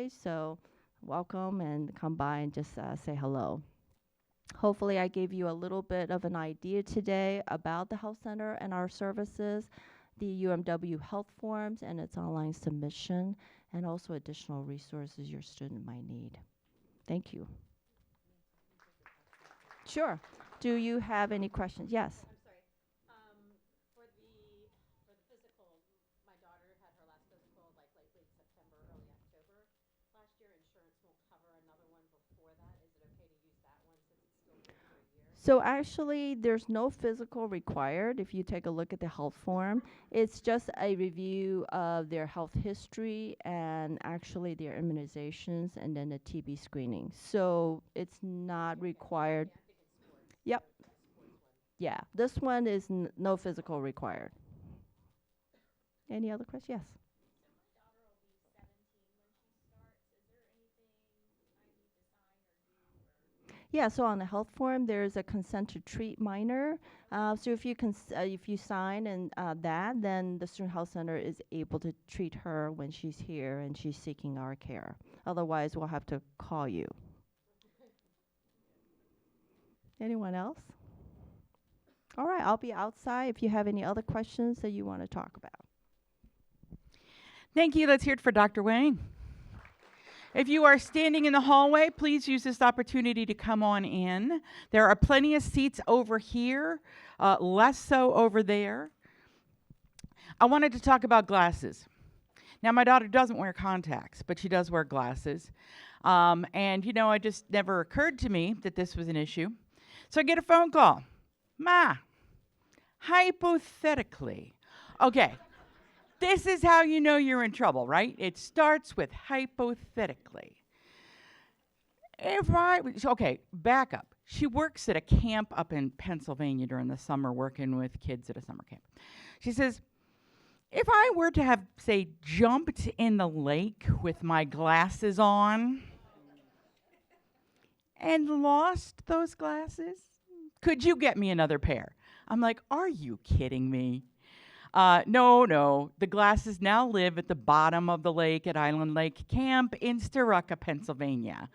today. So welcome and come by and just say hello. Hopefully I gave you a little bit of an idea today about the health center and our services, the UMW health forms and its online submission, and also additional resources your student might need. Thank you. Sure. Do you have any questions? Yes. I'm sorry. For the physical, my daughter had her last physical like late September, early October last year. Insurance won't cover another one before that. Is it okay to use that one since it's still good for a year? So actually, there's no physical required if you take a look at the health form. It's just a review of their health history and actually their immunizations and then the TB screening. So it's not required. Yeah, I'm thinking sports. Yep. The sports one. Yeah, this one is no physical required. Any other questions? Yes. Yeah, so on the health form, there's a consent to treat minor. So if you sign and that, then the student health center is able to treat her when she's here and she's seeking our care. Otherwise, we'll have to call you. Anyone else? All right, I'll be outside if you have any other questions that you want to talk about. Thank you. Let's hear it for Dr. Wang. If you are standing in the hallway, please use this opportunity to come on in. There are plenty of seats over here, less so over there. I wanted to talk about glasses. Now, my daughter doesn't wear contacts, but she does wear glasses. And, you know, it just never occurred to me that this was an issue. So I get a phone call. Ma, hypothetically. Okay. This is how you know you're in trouble, right? It starts with hypothetically. Okay, back up. She works at a camp up in Pennsylvania during the summer, working with kids at a summer camp. She says, if I were to have, say, jumped in the lake with my glasses on and lost those glasses, could you get me another pair? I'm like, are you kidding me? No. The glasses now live at the bottom of the lake at Island Lake Camp in Styrucka, Pennsylvania.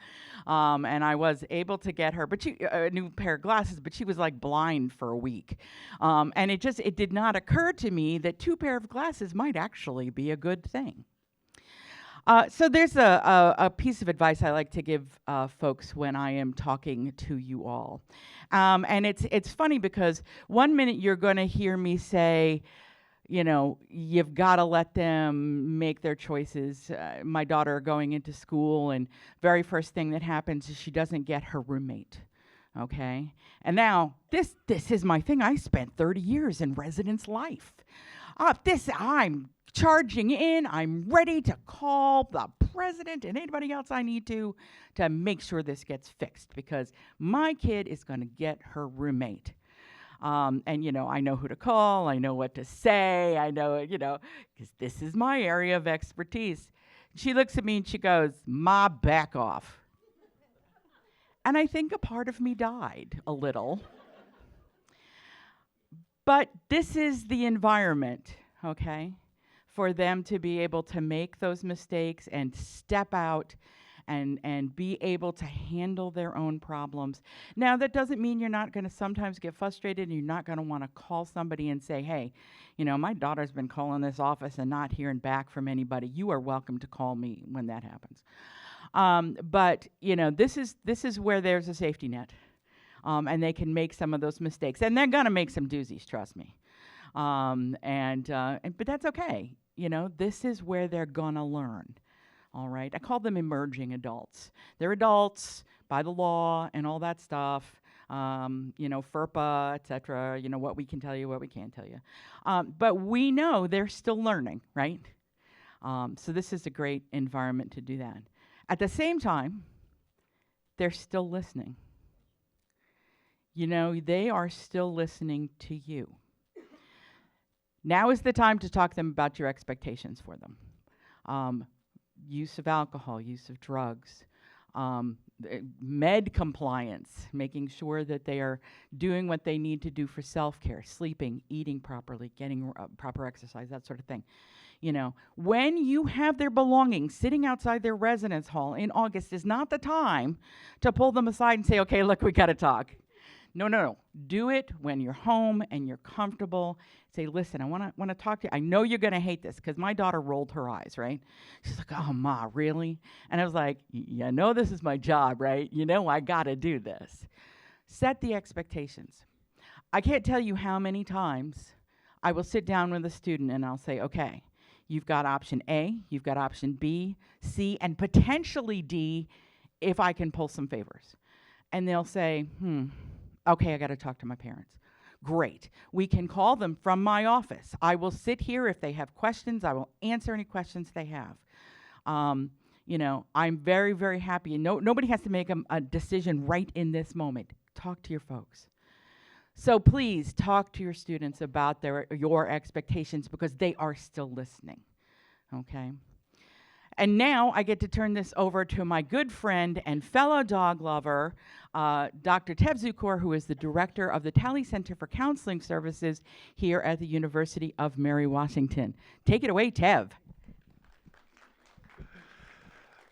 And I was able to get her a new pair of glasses, but she was like blind for a week. And it did not occur to me that 2 pairs of glasses might actually be a good thing. So there's a piece of advice I like to give folks when I am talking to you all. And it's funny because one minute you're going to hear me say, you know, you've got to let them make their choices. My daughter going into school, and very first thing that happens is she doesn't get her roommate, okay? And now, this is my thing. I spent 30 years in residence life. I'm charging in. I'm ready to call the president and anybody else I need to make sure this gets fixed, because my kid is going to get her roommate. And, you know, I know who to call, I know what to say, I know, you know, because this is my area of expertise. She looks at me and she goes, Ma, back off. And I think a part of me died a little. But this is the environment, okay, for them to be able to make those mistakes and step out and be able to handle their own problems. Now, that doesn't mean you're not going to sometimes get frustrated and you're not going to want to call somebody and say, hey, you know, my daughter's been calling this office and not hearing back from anybody. You are welcome to call me when that happens. But, you know, this is where there's a safety net. And they can make some of those mistakes. And they're going to make some doozies, trust me. But that's okay. You know, this is where they're going to learn. All right, I call them emerging adults. They're adults by the law and all that stuff, you know, FERPA, et cetera, you know, what we can tell you, what we can't tell you. But we know they're still learning, right? So this is a great environment to do that. At the same time, they're still listening. You know, they are still listening to you. Now is the time to talk to them about your expectations for them. Use of alcohol, use of drugs, med compliance, making sure that they are doing what they need to do for self-care, sleeping, eating properly, getting proper exercise, that sort of thing. You know, when you have their belongings sitting outside their residence hall in August is not the time to pull them aside and say, okay, look, we got to talk. No, no, no. Do it when you're home and you're comfortable. Say, listen, I want to talk to you. I know you're going to hate this, because my daughter rolled her eyes, right? She's like, oh, Ma, really? And I was like, you know this is my job, right? You know I got to do this. Set the expectations. I can't tell you how many times I will sit down with a student and I'll say, okay, you've got option A, you've got option B, C, and potentially D if I can pull some favors. And they'll say, okay, I got to talk to my parents. Great. We can call them from my office. I will sit here if they have questions. I will answer any questions they have. You know, I'm very, very happy. And nobody has to make a decision right in this moment. Talk to your folks. So please talk to your students about your expectations, because they are still listening, okay? And now I get to turn this over to my good friend and fellow dog lover, Dr. Tev Zukor, who is the director of the Talley Center for Counseling Services here at the University of Mary Washington. Take it away, Tev.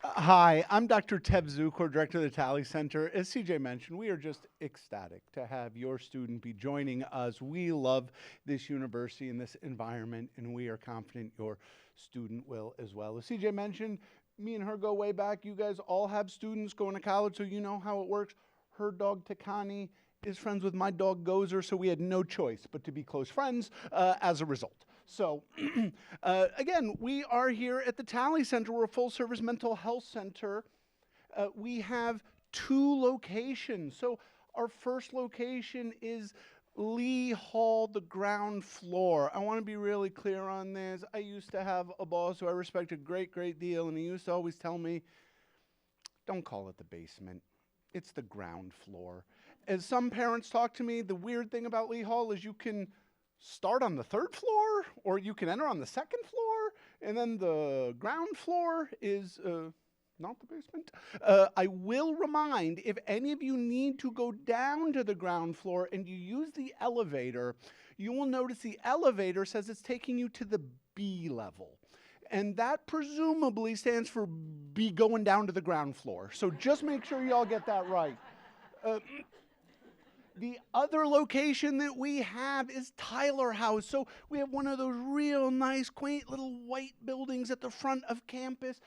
Hi, I'm Dr. Tev Zukor, Director of the Talley Center. As CJ mentioned, we are just ecstatic to have your student be joining us. We love this university and this environment, and we are confident your student will as well. As CJ mentioned, me and her go way back. You guys all have students going to college, so you know how it works. Her dog, Takani, is friends with my dog, Gozer, so we had no choice but to be close friends as a result. So, again, we are here at the Talley Center. We're a full-service mental health center. We have 2 locations. So our first location is Lee Hall, the ground floor. I want to be really clear on this. I used to have a boss who I respect a great, great deal, and he used to always tell me, don't call it the basement. It's the ground floor. As some parents talk to me, the weird thing about Lee Hall is you can start on the 3rd floor, or you can enter on the 2nd floor, and then the ground floor is not the basement. I will remind, if any of you need to go down to the ground floor and you use the elevator, you will notice the elevator says it's taking you to the B level. And that presumably stands for be going down to the ground floor. So just make sure you all get that right. The other location that we have is Tyler House. So we have one of those real nice, quaint little white buildings at the front of campus.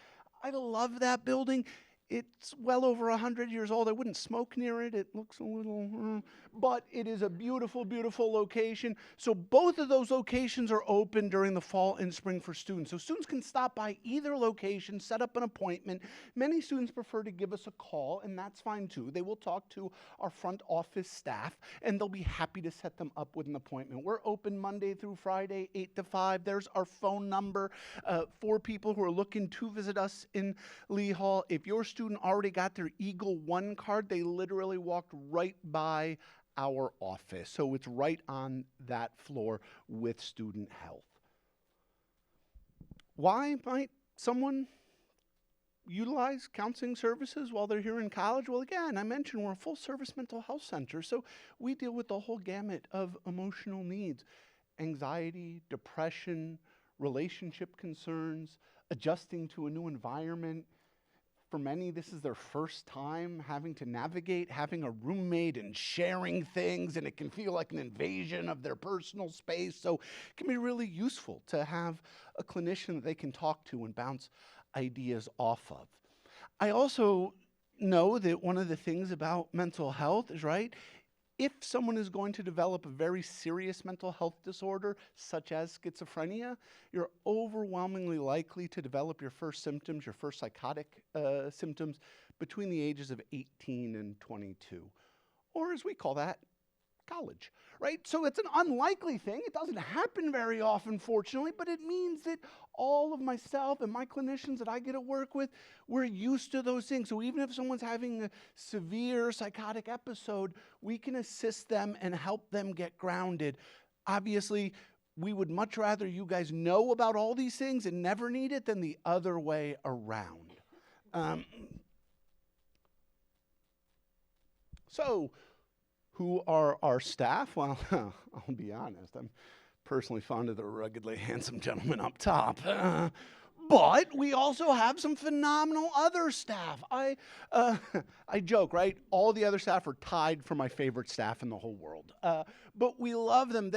I love that building. It's well over 100 years old. I wouldn't smoke near it. It looks a little, but it is a beautiful, beautiful location. So both of those locations are open during the fall and spring for students. So students can stop by either location, set up an appointment. Many students prefer to give us a call, and that's fine too. They will talk to our front office staff, and they'll be happy to set them up with an appointment. We're open Monday through Friday, 8 to 5. There's our phone number for people who are looking to visit us in Lee Hall. If your student already got their Eagle One card, they literally walked right by our office. So it's right on that floor with student health. Why might someone utilize counseling services while they're here in college? Well, again, I mentioned we're a full-service mental health center, so we deal with the whole gamut of emotional needs: anxiety, depression, relationship concerns, adjusting to a new environment. For many, this is their first time having to navigate having a roommate and sharing things, and it can feel like an invasion of their personal space. So it can be really useful to have a clinician that they can talk to and bounce ideas off of. I also know that one of the things about mental health is, right, if someone is going to develop a very serious mental health disorder, such as schizophrenia, you're overwhelmingly likely to develop your first symptoms, your first psychotic symptoms, between the ages of 18 and 22, or as we call that, college, right? So it's an unlikely thing. It doesn't happen very often, fortunately, but it means that all of myself and my clinicians that I get to work with, we're used to those things. So even if someone's having a severe psychotic episode, we can assist them and help them get grounded. Obviously, we would much rather you guys know about all these things and never need it than the other way around. So who are our staff? Well, I'll be honest, I'm personally fond of the ruggedly handsome gentleman up top. But we also have some phenomenal other staff. I joke, right? All the other staff are tied for my favorite staff in the whole world. But we love them.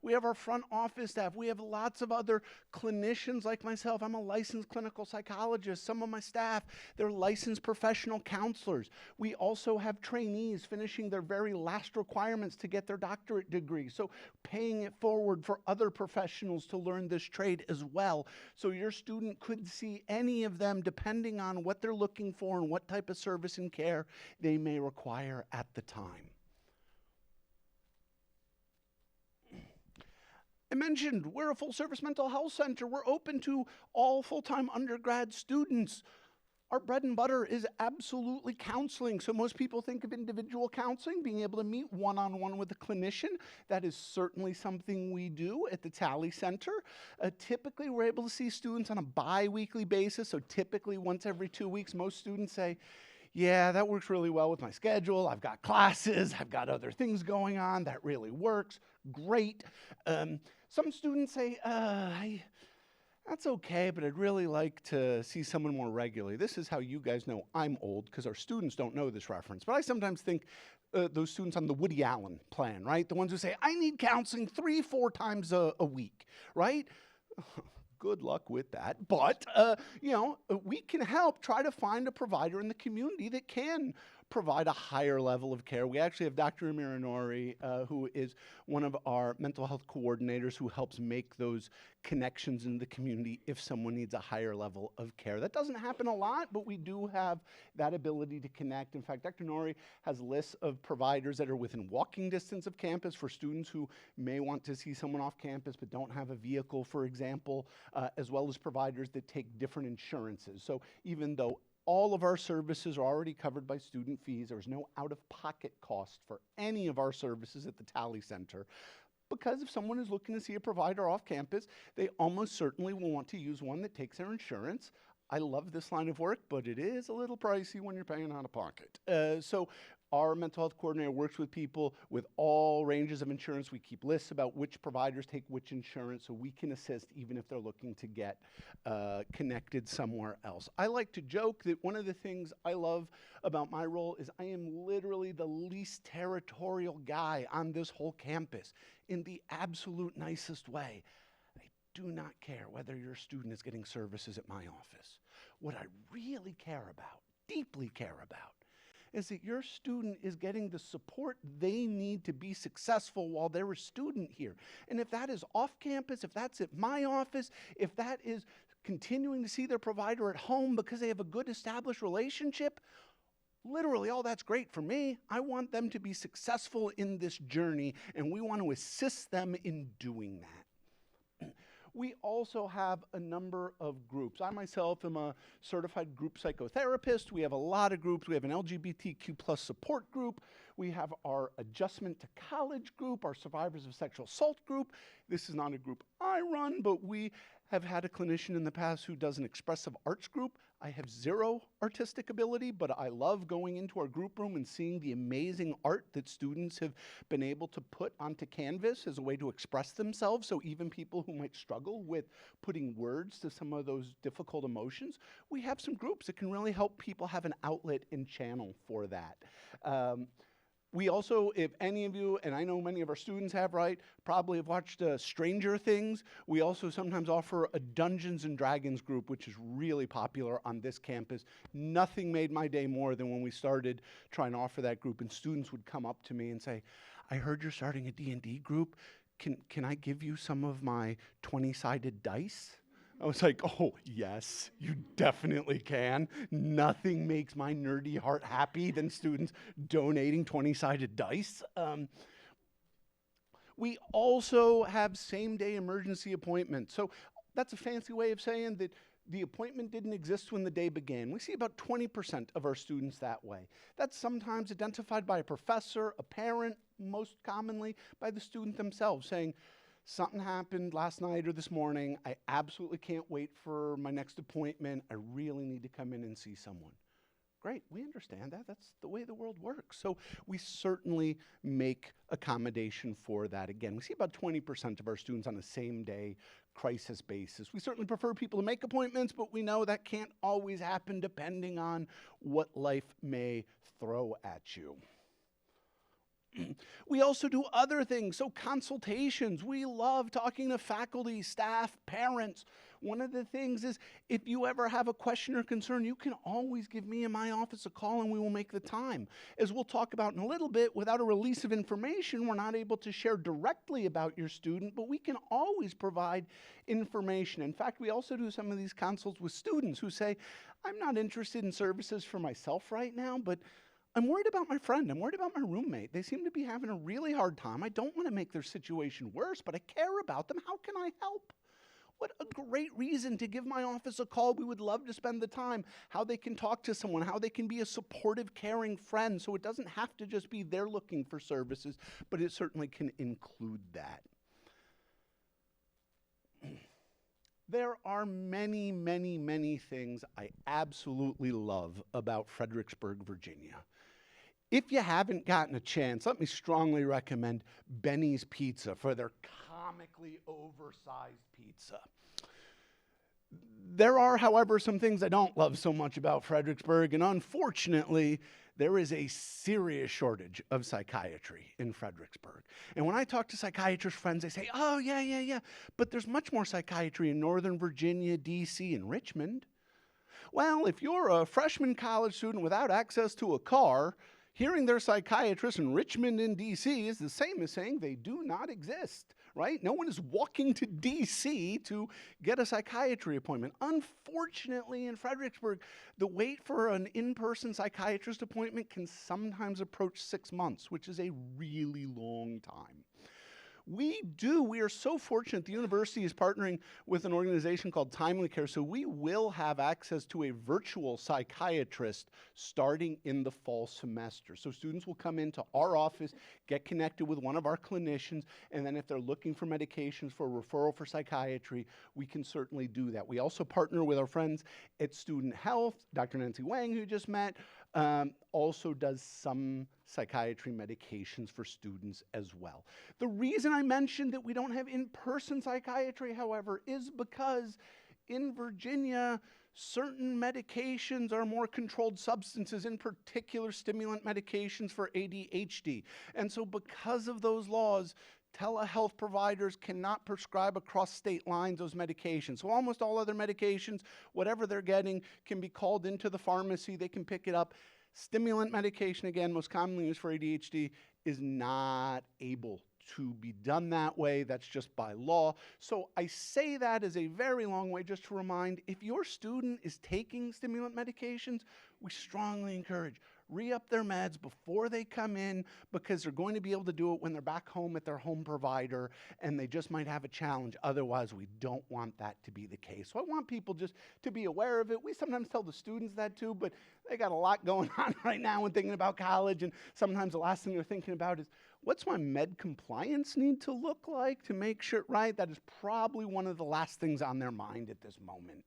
We have our front office staff. We have lots of other clinicians like myself. I'm a licensed clinical psychologist. Some of my staff, they're licensed professional counselors. We also have trainees finishing their very last requirements to get their doctorate degree. So paying it forward for other professionals to learn this trade as well. So your student could see any of them depending on what they're looking for and what type of service and care they may require at the time. I mentioned we're a full-service mental health center. We're open to all full-time undergrad students. Our bread and butter is absolutely counseling. So most people think of individual counseling, being able to meet one-on-one with a clinician. That is certainly something we do at the Tally Center. Typically, we're able to see students on a bi-weekly basis. So typically once every 2 weeks, most students say, yeah, that works really well with my schedule. I've got classes, I've got other things going on. That really works. Great. Some students say, that's okay, but I'd really like to see someone more regularly. This is how you guys know I'm old, because our students don't know this reference. But I sometimes think those students on the Woody Allen plan, right? The ones who say, I need counseling 3-4 times a week, right? Good luck with that. But, we can help try to find a provider in the community that can provide a higher level of care. We actually have Dr. Miranori, who is one of our mental health coordinators who helps make those connections in the community if someone needs a higher level of care. That doesn't happen a lot, but we do have that ability to connect. In fact, Dr. Nori has lists of providers that are within walking distance of campus for students who may want to see someone off campus but don't have a vehicle, for example, as well as providers that take different insurances. So even though all of our services are already covered by student fees, there's no out-of-pocket cost for any of our services at the Tally Center. Because if someone is looking to see a provider off campus, they almost certainly will want to use one that takes their insurance. I love this line of work, but it is a little pricey when you're paying out of pocket. So our mental health coordinator works with people with all ranges of insurance. We keep lists about which providers take which insurance so we can assist even if they're looking to get connected somewhere else. I like to joke that one of the things I love about my role is I am literally the least territorial guy on this whole campus in the absolute nicest way. I do not care whether your student is getting services at my office. What I really care about, deeply care about, is that your student is getting the support they need to be successful while they're a student here. And if that is off campus, if that's at my office, if that is continuing to see their provider at home because they have a good established relationship, literally all that's great for me. I want them to be successful in this journey, and we want to assist them in doing that. We also have a number of groups. I myself am a certified group psychotherapist. We have a lot of groups. We have an LGBTQ plus support group. We have our adjustment to college group, our survivors of sexual assault group. This is not a group I run, but we have had a clinician in the past who does an expressive arts group. I have zero artistic ability, but I love going into our group room and seeing the amazing art that students have been able to put onto canvas as a way to express themselves. So even people who might struggle with putting words to some of those difficult emotions, we have some groups that can really help people have an outlet and channel for that. We also, if any of you, and I know many of our students have, right, probably have watched Stranger Things. We also sometimes offer a Dungeons and Dragons group, which is really popular on this campus. Nothing made my day more than when we started trying to offer that group, and students would come up to me and say, I heard you're starting a D&D group. Can I give you some of my 20-sided dice? I was like, oh, yes, you definitely can. Nothing makes my nerdy heart happy than students donating 20-sided dice. We also have same-day emergency appointments. So that's a fancy way of saying that the appointment didn't exist when the day began. We see about 20% of our students that way. That's sometimes identified by a professor, a parent, most commonly by the student themselves, saying, something happened last night or this morning. I absolutely can't wait for my next appointment. I really need to come in and see someone. great. We understand that. That's the way the world works. So we certainly make accommodation for that. Again, we see about 20% of our students on a same-day crisis basis. We certainly prefer people to make appointments, but we know that can't always happen depending on what life may throw at you. We also do other things, so consultations. We love talking to faculty, staff, parents. One of the things is if you ever have a question or concern, you can always give me in my office a call and we will make the time. As we'll talk about in a little bit, without a release of information, we're not able to share directly about your student, but we can always provide information. In fact, we also do some of these consults with students who say, I'm not interested in services for myself right now, but I'm worried about my friend. I'm worried about my roommate. They seem to be having a really hard time. I don't want to make their situation worse, but I care about them. How can I help? What a great reason to give my office a call. We would love to spend the time, how they can talk to someone, how they can be a supportive, caring friend. So it doesn't have to just be they're looking for services, but it certainly can include that. There are many, many, many things I absolutely love about Fredericksburg, Virginia. If you haven't gotten a chance, let me strongly recommend Benny's Pizza for their comically oversized pizza. There are, however, some things I don't love so much about Fredericksburg, and unfortunately, there is a serious shortage of psychiatry in Fredericksburg. And when I talk to psychiatrist friends, they say, oh, yeah, but there's much more psychiatry in Northern Virginia, D.C., and Richmond. Well, if you're a freshman college student without access to a car, hearing their psychiatrist in Richmond and D.C. is the same as saying they do not exist, right? No one is walking to D.C. to get a psychiatry appointment. Unfortunately, in Fredericksburg, the wait for an in-person psychiatrist appointment can sometimes approach 6 months, which is a really long time. We are so fortunate the university is partnering with an organization called Timely Care, so we will have access to a virtual psychiatrist starting in the fall semester. So students will come into our office, get connected with one of our clinicians, and then if they're looking for medications for referral for psychiatry, we can certainly do that. We also partner with our friends at Student Health. Dr. Nancy Wang, who you just met, also does some psychiatry medications for students as well. The reason I mentioned that we don't have in-person psychiatry, however, is because in Virginia, certain medications are more controlled substances, in particular stimulant medications for ADHD. And so because of those laws, telehealth providers cannot prescribe across state lines those medications. So almost all other medications, whatever they're getting, can be called into the pharmacy. They can pick it up. Stimulant medication, again, most commonly used for ADHD, is not able to be done that way. That's just by law. So I say that as a very long way just to remind, if your student is taking stimulant medications, we strongly encourage re-up their meds before they come in, because they're going to be able to do it when they're back home at their home provider, and they just might have a challenge. Otherwise, we don't want that to be the case. So I want people just to be aware of it. We sometimes tell the students that too, but they got a lot going on right now when thinking about college, and sometimes the last thing they're thinking about is, what's my med compliance need to look like to make sure, right? That is probably one of the last things on their mind at this moment.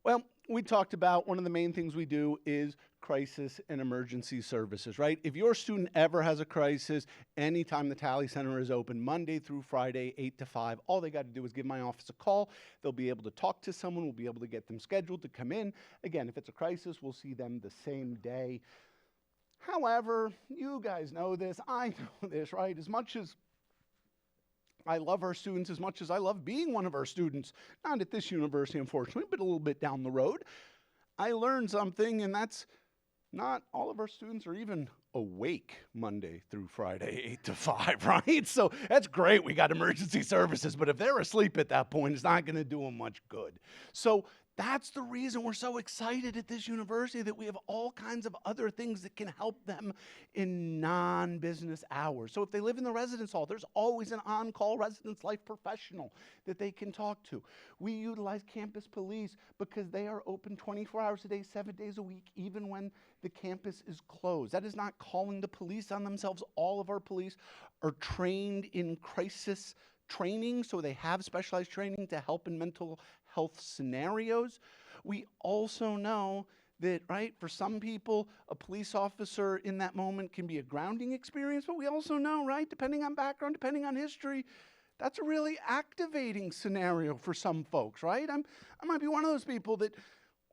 Well, we talked about one of the main things we do is crisis and emergency services, right? If your student ever has a crisis, anytime the Tally Center is open, Monday through Friday, 8 to 5, all they got to do is give my office a call. They'll be able to talk to someone. We'll be able to get them scheduled to come in. Again, if it's a crisis, we'll see them the same day. However, you guys know this, I know this, right? As much as I love our students, as much as I love being one of our students, not at this university, unfortunately, but a little bit down the road, I learned something, and that's not all of our students are even awake Monday through Friday, 8 to 5, right? So that's great, we got emergency services, but if they're asleep at that point, it's not going to do them much good. So that's the reason we're so excited at this university, that we have all kinds of other things that can help them in non-business hours. So if they live in the residence hall, there's always an on-call residence life professional that they can talk to. We utilize campus police because they are open 24 hours a day, 7 days a week, even when the campus is closed. That is not calling the police on themselves. All of our police are trained in crisis training, so they have specialized training to help in mental health scenarios. We also know that, right, for some people, a police officer in that moment can be a grounding experience, but we also know, right, depending on background, depending on history, that's a really activating scenario for some folks, right? I might be one of those people that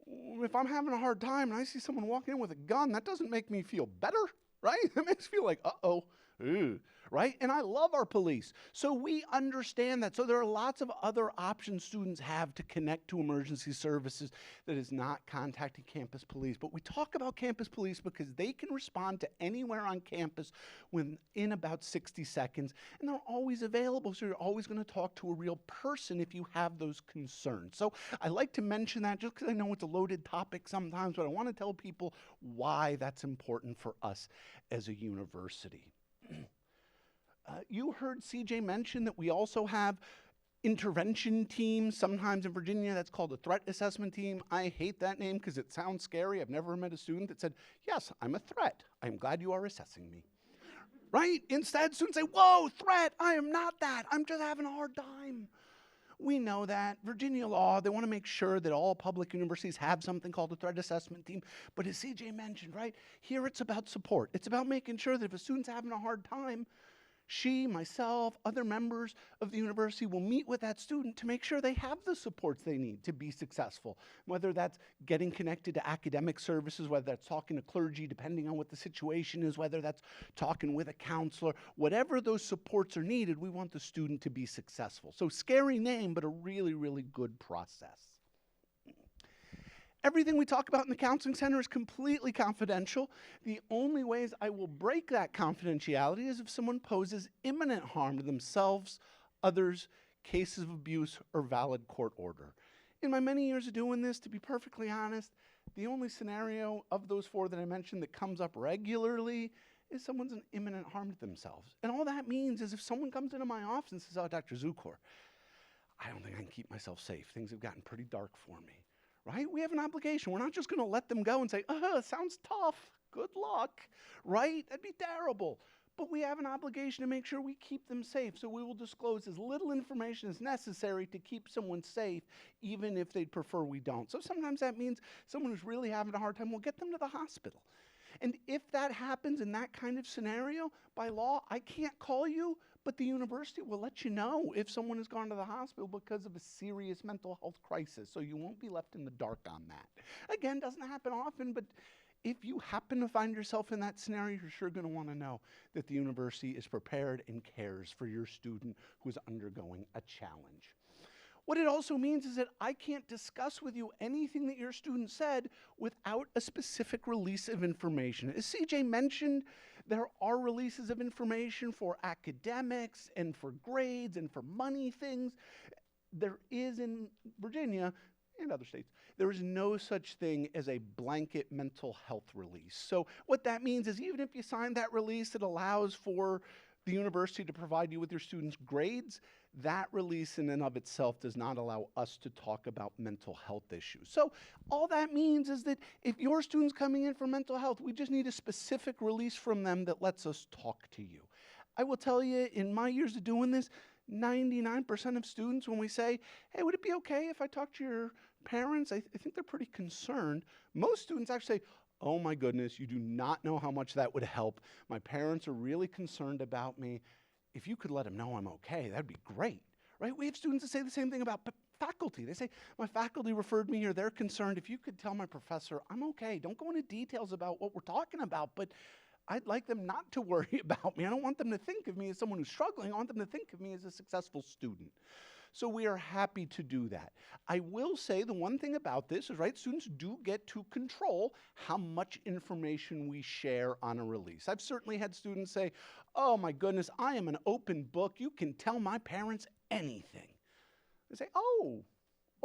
if I'm having a hard time and I see someone walking in with a gun, that doesn't make me feel better, right? That makes me feel like, uh-oh, ooh, right? And I love our police. So we understand that. So there are lots of other options students have to connect to emergency services that is not contacting campus police. But we talk about campus police because they can respond to anywhere on campus within about 60 seconds. And they're always available, so you're always going to talk to a real person if you have those concerns. So I like to mention that just because I know it's a loaded topic sometimes, but I want to tell people why that's important for us as a university. You heard CJ mention that we also have intervention teams. Sometimes in Virginia, that's called a threat assessment team. I hate that name because it sounds scary. I've never met a student that said, yes, I'm a threat. I'm glad you are assessing me. Right? Instead, students say, whoa, threat, I am not that. I'm just having a hard time. We know that. Virginia law, they want to make sure that all public universities have something called a threat assessment team. But as CJ mentioned, right, here it's about support. It's about making sure that if a student's having a hard time, she, myself, other members of the university will meet with that student to make sure they have the supports they need to be successful. Whether that's getting connected to academic services, whether that's talking to clergy, depending on what the situation is, whether that's talking with a counselor, whatever those supports are needed, we want the student to be successful. So scary name, but a really, really good process. Everything we talk about in the counseling center is completely confidential. The only ways I will break that confidentiality is if someone poses imminent harm to themselves, others, cases of abuse, or valid court order. In my many years of doing this, to be perfectly honest, the only scenario of those four that I mentioned that comes up regularly is someone's in imminent harm to themselves. And all that means is if someone comes into my office and says, oh, Dr. Zukor, I don't think I can keep myself safe. Things have gotten pretty dark for me. Right? We have an obligation. We're not just going to let them go and say, sounds tough. Good luck. Right? That'd be terrible. But we have an obligation to make sure we keep them safe. So we will disclose as little information as necessary to keep someone safe, even if they'd prefer we don't. So sometimes that means someone who's really having a hard time, we'll get them to the hospital. And if that happens in that kind of scenario, by law, I can't call you, but the university will let you know if someone has gone to the hospital because of a serious mental health crisis, so you won't be left in the dark on that. Again, doesn't happen often, but if you happen to find yourself in that scenario, you're sure going to want to know that the university is prepared and cares for your student who is undergoing a challenge. What it also means is that I can't discuss with you anything that your student said without a specific release of information. As CJ mentioned, there are releases of information for academics and for grades and for money things. There is in Virginia and other states, there is no such thing as a blanket mental health release. So what that means is even if you sign that release that allows for the university to provide you with your students' grades, that release in and of itself does not allow us to talk about mental health issues. So all that means is that if your student's coming in for mental health, we just need a specific release from them that lets us talk to you. I will tell you, in my years of doing this, 99% of students, when we say, hey, would it be okay if I talk to your parents? I think they're pretty concerned. Most students actually say, oh my goodness, you do not know how much that would help. My parents are really concerned about me. If you could let them know I'm okay, that'd be great, right? We have students that say the same thing about faculty. They say, my faculty referred me here, they're concerned. If you could tell my professor, I'm okay. Don't go into details about what we're talking about, but I'd like them not to worry about me. I don't want them to think of me as someone who's struggling. I want them to think of me as a successful student. So we are happy to do that. I will say the one thing about this is, right, students do get to control how much information we share on a release. I've certainly had students say, oh my goodness, I am an open book. You can tell my parents anything. They say, oh,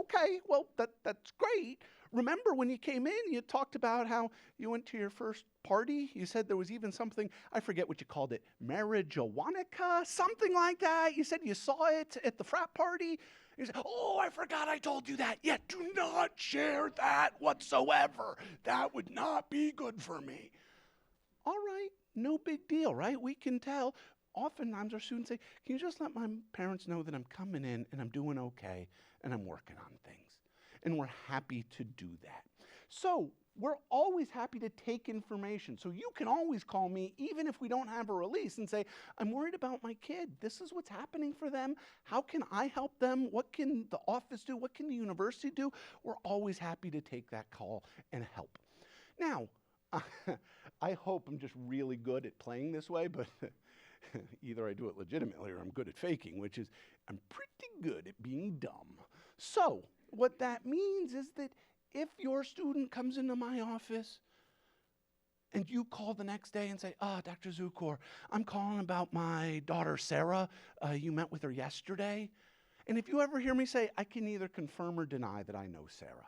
okay, well, that's great. Remember when you came in, you talked about how you went to your first party. You said there was even something, I forget what you called it, marijuana, something like that. You said you saw it at the frat party. You said, oh, I forgot I told you that. Yeah, do not share that whatsoever. That would not be good for me. All right, no big deal, right? We can tell. Oftentimes our students say, can you just let my parents know that I'm coming in and I'm doing okay and I'm working on things? and we're happy to do that. So we're always happy to take information. So you can always call me, even if we don't have a release, and say, I'm worried about my kid. This is what's happening for them. How can I help them? What can the office do? What can the university do? We're always happy to take that call and help. Now, I hope I'm just really good at playing this way, but either I do it legitimately or I'm good at faking, which is I'm pretty good at being dumb. So what that means is that if your student comes into my office and you call the next day and say, Dr. Zukor, I'm calling about my daughter, Sarah. You met with her yesterday. And if you ever hear me say, I can either confirm or deny that I know Sarah,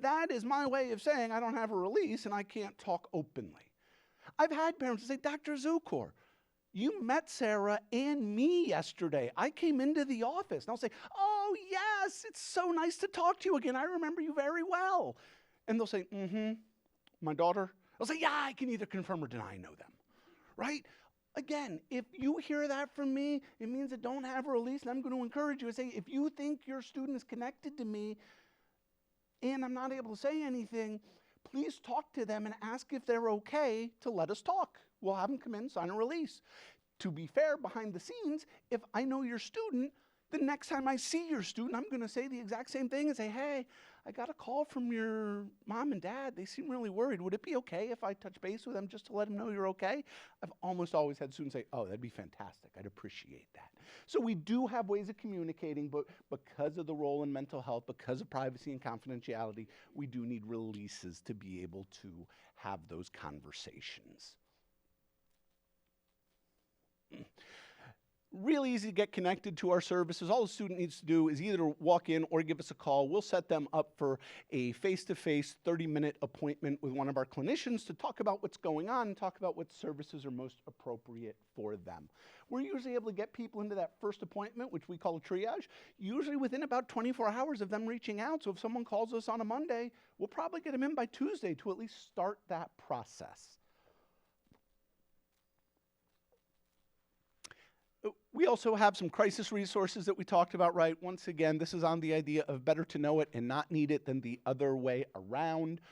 that is my way of saying I don't have a release and I can't talk openly. I've had parents say, Dr. Zukor, you met Sarah and me yesterday. I came into the office. And I'll say, oh, yes, it's so nice to talk to you again. I remember you very well. And they'll say, my daughter. I'll say, yeah, I can either confirm or deny I know them, right? Again, if you hear that from me, it means I don't have a release, and I'm going to encourage you and say, if you think your student is connected to me and I'm not able to say anything, please talk to them and ask if they're okay to let us talk. We'll have them come in, sign a release. To be fair, behind the scenes, if I know your student, the next time I see your student, I'm going to say the exact same thing and say, hey, I got a call from your mom and dad. They seem really worried. Would it be okay if I touch base with them just to let them know you're okay? I've almost always had students say, oh, that'd be fantastic. I'd appreciate that. So we do have ways of communicating, but because of the role in mental health, because of privacy and confidentiality, we do need releases to be able to have those conversations. Really easy to get connected to our services. All the student needs to do is either walk in or give us a call. We'll set them up for a face-to-face 30-minute appointment with one of our clinicians to talk about what's going on and talk about what services are most appropriate for them. We're usually able to get people into that first appointment, which we call a triage, usually within about 24 hours of them reaching out. So if someone calls us on a Monday, we'll probably get them in by Tuesday to at least start that process. We also have some crisis resources that we talked about, right? Once again, this is on the idea of better to know it and not need it than the other way around.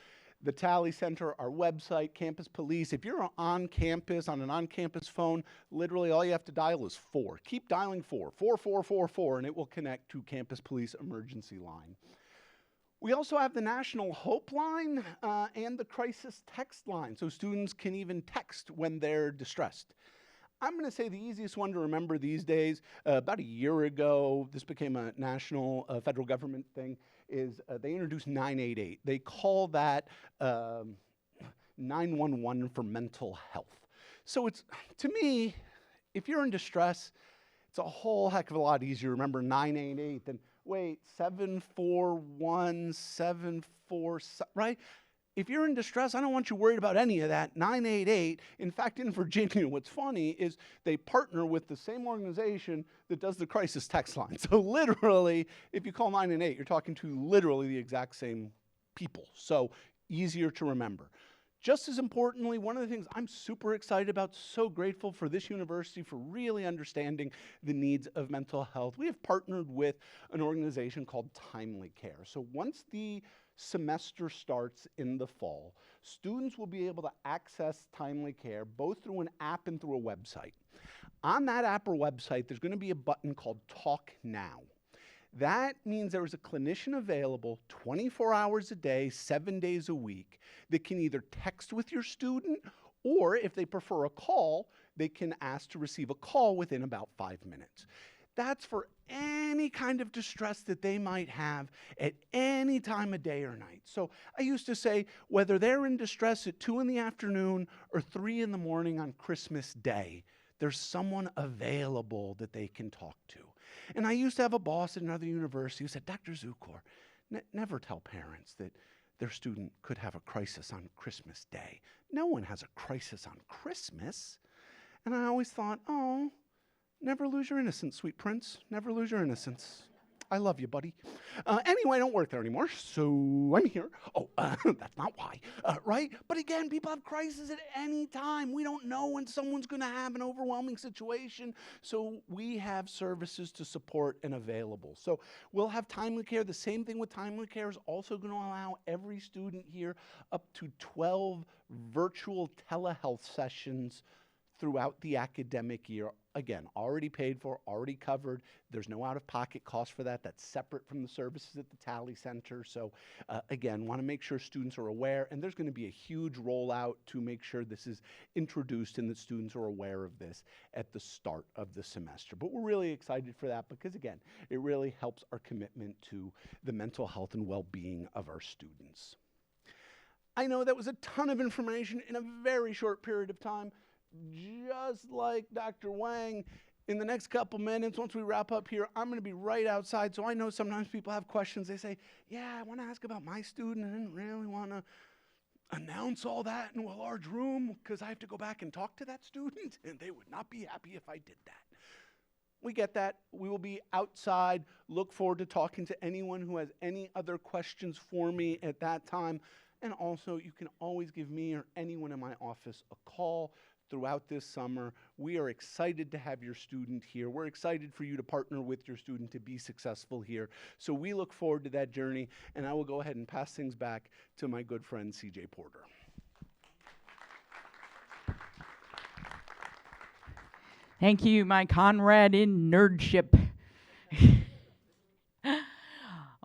The Tally Center, our website, Campus Police. If you're on campus, on an on-campus phone, literally all you have to dial is 4. Keep dialing 4, 4444, and it will connect to Campus Police emergency line. We also have the National Hope Line and the Crisis Text Line, so students can even text when they're distressed. I'm going to say the easiest one to remember these days, about a year ago, this became a national federal government thing, is they introduced 988. They call that 911 for mental health. So it's, to me, if you're in distress, it's a whole heck of a lot easier to remember 988 than, wait, 741, 74, right? If you're in distress, I don't want you worried about any of that. 988, in fact, in Virginia, what's funny is they partner with the same organization that does the crisis text line. So literally, if you call 988, you're talking to literally the exact same people. So easier to remember. Just as importantly, one of the things I'm super excited about, so grateful for this university for really understanding the needs of mental health. We have partnered with an organization called Timely Care. So once the semester starts in the fall, students will be able to access Timely Care both through an app and through a website. On that app or website, there's going to be a button called Talk Now. That means there is a clinician available 24 hours a day, 7 days a week that can either text with your student, or if they prefer a call, they can ask to receive a call within about 5 minutes. That's for any kind of distress that they might have at any time of day or night. So I used to say, whether they're in distress at 2 in the afternoon or 3 in the morning on Christmas Day, there's someone available that they can talk to. And I used to have a boss at another university who said, Dr. Zukor, never tell parents that their student could have a crisis on Christmas Day. No one has a crisis on Christmas. And I always thought, oh, never lose your innocence, sweet prince. Never lose your innocence. I love you, buddy. Anyway, I don't work there anymore, so I'm here. Oh, that's not why, right? But again, people have crises at any time. We don't know when someone's going to have an overwhelming situation, so we have services to support and available. So we'll have timely care. The same thing with timely care is also going to allow every student here up to 12 virtual telehealth sessions throughout the academic year. Again, already paid for, already covered. There's no out-of-pocket cost for that. That's separate from the services at the Tally Center. So again, want to make sure students are aware, and there's going to be a huge rollout to make sure this is introduced and that students are aware of this at the start of the semester. But we're really excited for that because, again, it really helps our commitment to the mental health and well-being of our students. I know that was a ton of information in a very short period of time. Just like Dr. Wang, in the next couple minutes, once we wrap up here, I'm going to be right outside. So I know sometimes people have questions. They say, yeah, I want to ask about my student. I didn't really want to announce all that in a large room because I have to go back and talk to that student, and they would not be happy if I did that. We get that. We will be outside. Look forward to talking to anyone who has any other questions for me at that time. And also, you can always give me or anyone in my office a call throughout this summer. We are excited to have your student here. We're excited for you to partner with your student to be successful here. So we look forward to that journey, and I will go ahead and pass things back to my good friend, CJ Porter. Thank you, my comrade in nerdship.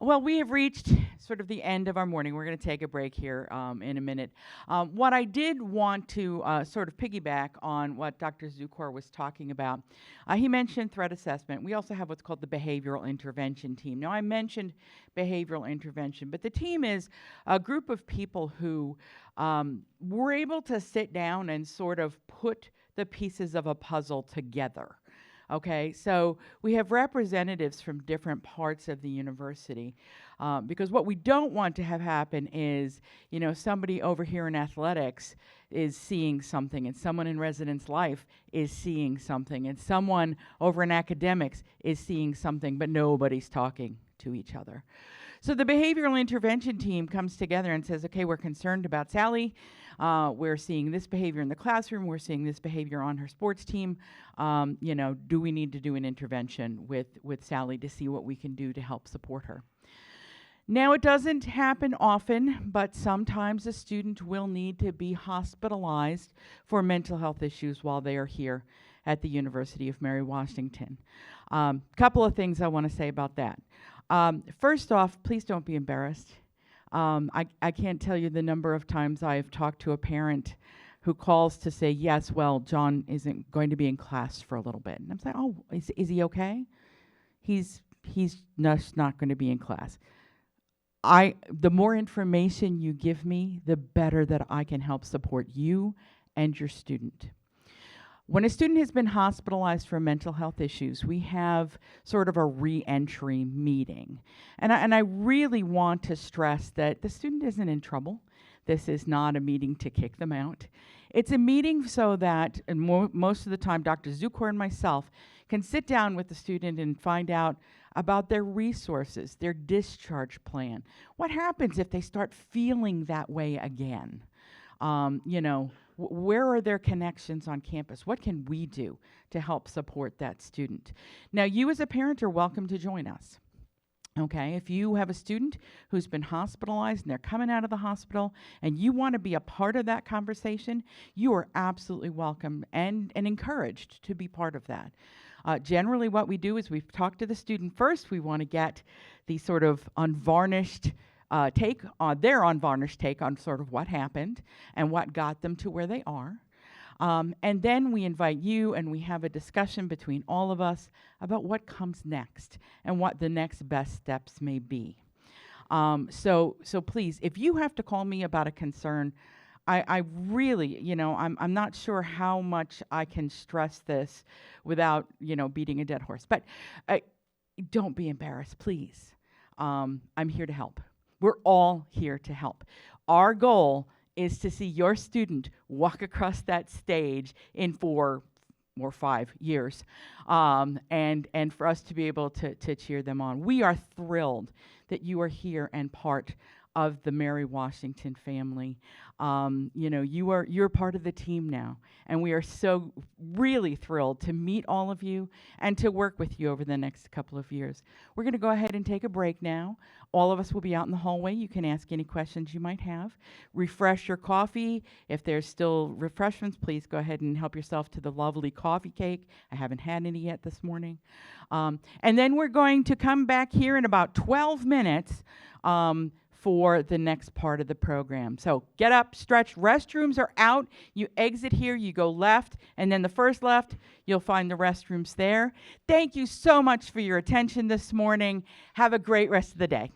Well, we have reached sort of the end of our morning. We're going to take a break here in a minute. What I did want to sort of piggyback on what Dr. Zukor was talking about, he mentioned threat assessment. We also have what's called the behavioral intervention team. Now, I mentioned behavioral intervention, but the team is a group of people who were able to sit down and sort of put the pieces of a puzzle together. Okay, so we have representatives from different parts of the university because what we don't want to have happen is, you know, somebody over here in athletics is seeing something and someone in residence life is seeing something and someone over in academics is seeing something, but nobody's talking to each other. So the behavioral intervention team comes together and says, okay, we're concerned about Sally. We're seeing this behavior in the classroom. We're seeing this behavior on her sports team. You know, do we need to do an intervention with Sally to see what we can do to help support her? Now, it doesn't happen often, but sometimes a student will need to be hospitalized for mental health issues while they are here at the University of Mary Washington. Couple of things I want to say about that. First off, please don't be embarrassed. I can't tell you the number of times I've talked to a parent who calls to say, yes, well, John isn't going to be in class for a little bit. And I'm saying, oh, is he okay? He's not going to be in class. The more information you give me, the better that I can help support you and your student. When a student has been hospitalized for mental health issues, we have sort of a re-entry meeting. And I really want to stress that the student isn't in trouble. This is not a meeting to kick them out. It's a meeting so that, and most of the time, Dr. Zukor and myself can sit down with the student and find out about their resources, their discharge plan. What happens if they start feeling that way again? You know, where are their connections on campus? What can we do to help support that student? Now, you as a parent are welcome to join us. Okay, if you have a student who's been hospitalized and they're coming out of the hospital and you want to be a part of that conversation, you are absolutely welcome and encouraged to be part of that. Generally, what we do is we talk to the student first. We want to get the sort of unvarnished their unvarnished take on sort of what happened and what got them to where they are. And then we invite you and we have a discussion between all of us about what comes next and what the next best steps may be. So please, if you have to call me about a concern, I really, you know, I'm not sure how much I can stress this without, you know, beating a dead horse. But don't be embarrassed, please. I'm here to help. We're all here to help. Our goal is to see your student walk across that stage in 4 or 5 years, and for us to be able to cheer them on. We are thrilled that you are here and part of the Mary Washington family. You're part of the team now, and we are so really thrilled to meet all of you and to work with you over the next couple of years. We're going to go ahead and take a break now. All of us will be out in the hallway. You can ask any questions you might have. Refresh your coffee. If there's still refreshments, please go ahead and help yourself to the lovely coffee cake. I haven't had any yet this morning. And then we're going to come back here in about 12 minutes for the next part of the program. So get up, stretch. Restrooms are out. You exit here, you go left, and then the first left, you'll find the restrooms there. Thank you so much for your attention this morning. Have a great rest of the day.